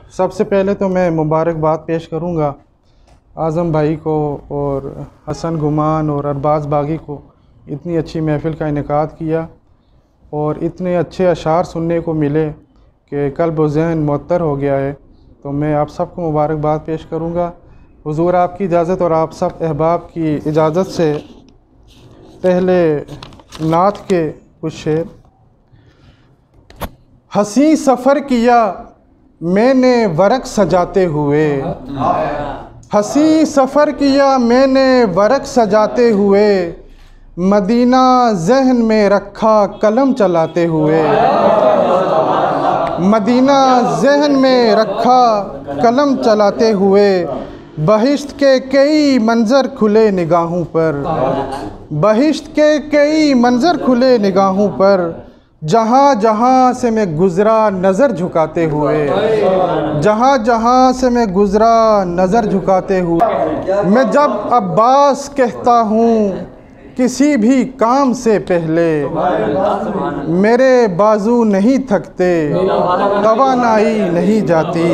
सबसे पहले तो मैं मुबारकबाद पेश करूँगा आज़म भाई को और हसन गुमान और अरबाज़ बागी को, इतनी अच्छी महफ़िल का इनेकाद किया और इतने अच्छे अशार सुनने को मिले कि क़ल्ब व ज़हन मुअत्तर हो गया है। तो मैं आप सबको मुबारकबाद पेश करूँगा। हुज़ूर आपकी इजाज़त और आप सब अहबाब की इजाज़त से पहले नात के कुछ शेर। हसी सफ़र किया मैंने वरक़ सजाते हुए, हसी सफ़र किया मैंने वरक़ सजाते हुए, मदीना ज़हन में रखा कलम चलाते हुए, मदीना ज़हन में रखा कलम चलाते हुए, बहिश्त के कई मंज़र खुले निगाहों पर, बहिश्त के कई मंज़र खुले निगाहों पर, जहाँ जहाँ से मैं गुज़रा नज़र झुकाते हुए, जहाँ जहाँ से मैं गुज़रा नज़र झुकाते हुए। मैं जब अब्बास कहता हूँ किसी भी काम से पहले, मेरे बाजू नहीं थकते, तवानाई नहीं जाती।